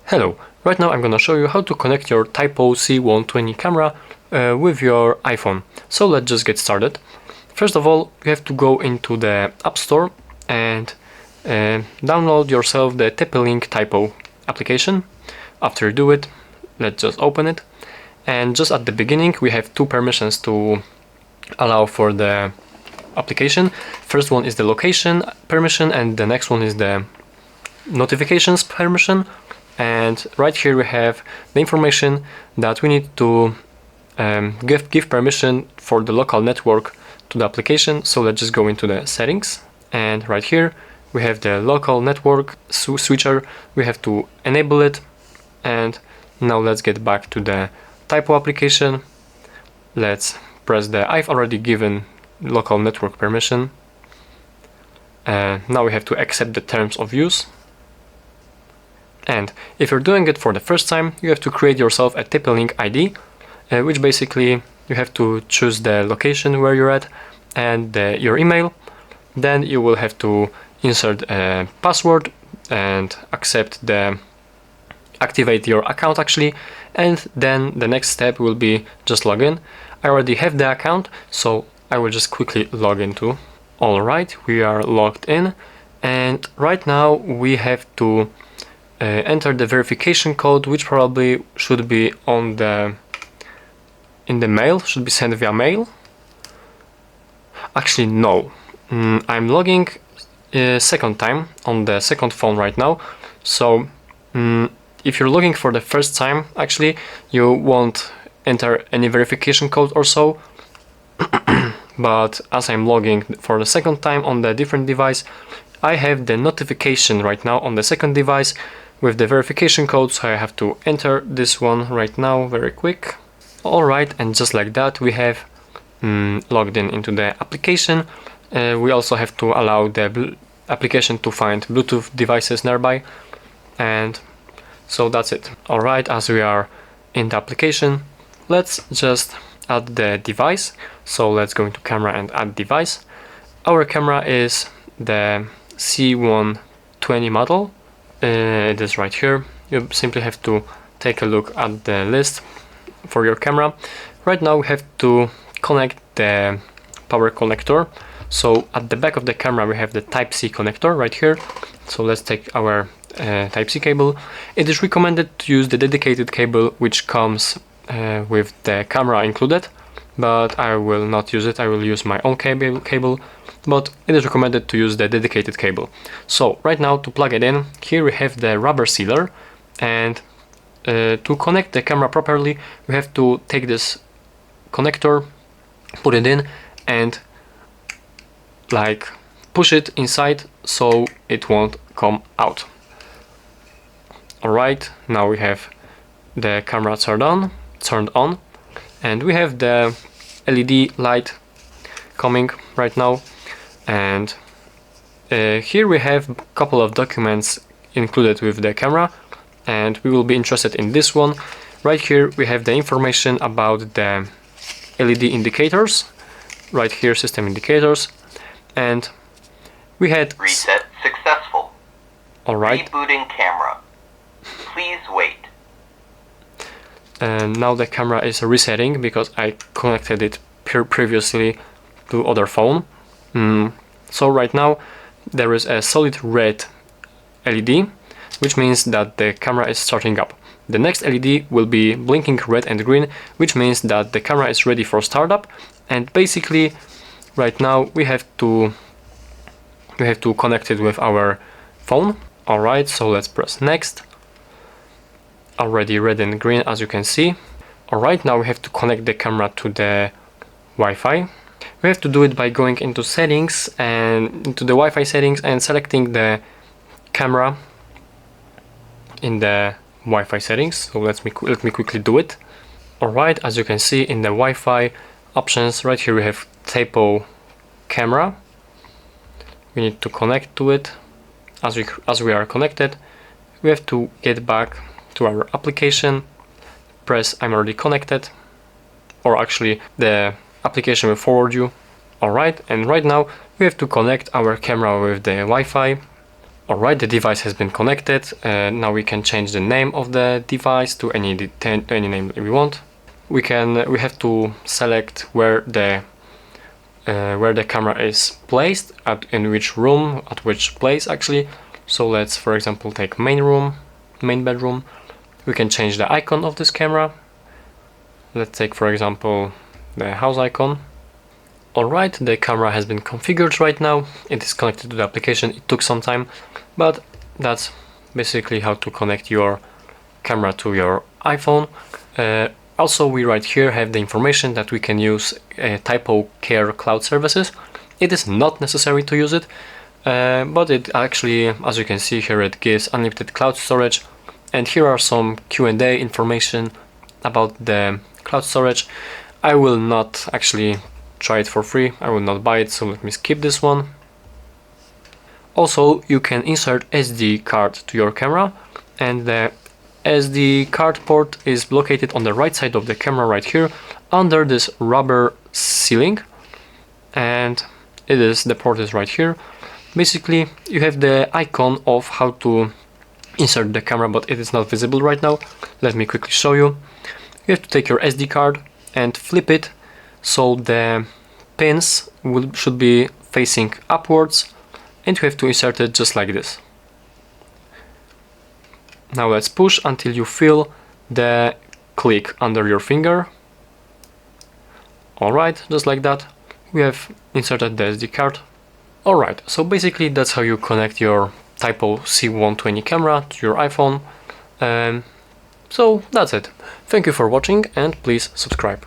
Hello, right now I'm gonna show you how to connect your Tapo C120 camera with your iPhone. So let's just get started. First of all, you have to go into the App Store and download yourself the TP-Link Tapo application. After you do it, let's just open it. And just at the beginning we have two permissions to allow for the application. First one is the location permission and the next one is the notifications permission. And right here we have the information that we need to give permission for the local network to the application. So let's just go into the settings, and right here we have the local network switcher. We have to enable it. And now let's get back to the Tapo application. Let's press the I've already given local network permission. Now we have to accept the terms of use. And if you're doing it for the first time, you have to create yourself a TP-Link ID, which basically you have to choose the location where you're at and your email. Then you will have to insert a password and activate your account actually, and then the next step will be just log in. I already have the account, so I will just quickly log into. Alright, we are logged in, and right now we have to enter the verification code, which probably should be in the mail, should be sent via mail. Actually no, I'm logging second time on the second phone right now, so if you're logging for the first time, actually you won't enter any verification code or so. But as I'm logging for the second time on the different device, I have the notification right now on the second device with the verification code, so I have to enter this one right now very quick. Alright, and just like that we have logged in into the application. We also have to allow the application to find Bluetooth devices nearby, and so that's it. Alright, as we are in the application, let's just add the device. So let's go into camera and add device. Our camera is the C120 model. It is right here. You simply have to take a look at the list for your camera. Right now we have to connect the power connector. So at the back of the camera we have the Type C connector right here. So let's take our Type C cable. It is recommended to use the dedicated cable which comes with the camera included, but I will not use it. I will use my own cable, but it is recommended to use the dedicated cable. So right now, to plug it in, here we have the rubber sealer, and to connect the camera properly we have to take this connector, put it in, and like push it inside so it won't come out. Alright, now we have the camera turned on, and we have the LED light coming right now. And here we have a couple of documents included with the camera, and we will be interested in this one. Right here we have the information about the LED indicators. Right here, system indicators, and we had reset successful. Alright. Rebooting camera. Please wait. And now the camera is resetting because I connected it previously to other phone. So right now there is a solid red LED, which means that the camera is starting up. The next LED will be blinking red and green, which means that the camera is ready for startup. And basically right now we have to connect it with our phone. Alright, so let's press next. Already red and green, as you can see. Alright, now we have to connect the camera to the Wi-Fi. We have to do it by going into settings and into the Wi-Fi settings and selecting the camera in the Wi-Fi settings. So let me quickly do it. Alright, as you can see in the Wi-Fi options, right here we have Tapo camera. We need to connect to it. As we are connected, we have to get back to our application, press I'm already connected, or actually the application will forward you. Alright, and right now we have to connect our camera with the Wi-Fi. Alright, the device has been connected. Now we can change the name of the device to any name we want. We have to select where the camera is placed, in which room, at which place actually. So let's, for example, take main bedroom. We can change the icon of this camera. Let's take, for example, the house icon. Alright, the camera has been configured right now. It is connected to the application. It took some time, but that's basically how to connect your camera to your iPhone. Also, we right here have the information that we can use Tapo Care cloud services. It is not necessary to use it, but it actually, as you can see here, it gives unlimited cloud storage. And here are some Q&A information about the cloud storage. I will not actually try it for free. I will not buy it, so let me skip this one. Also, you can insert SD card to your camera, and the SD card port is located on the right side of the camera right here under this rubber sealing, and the port is right here. Basically, you have the icon of how to insert the camera, but it is not visible right now. Let me quickly show you. You have to take your SD card and flip it so the pins should be facing upwards, and you have to insert it just like this. Now let's push until you feel the click under your finger. Alright, just like that, we have inserted the SD card. Alright, so basically that's how you connect your Tapo C120 camera to your iPhone. So that's it. Thank you for watching, and please subscribe.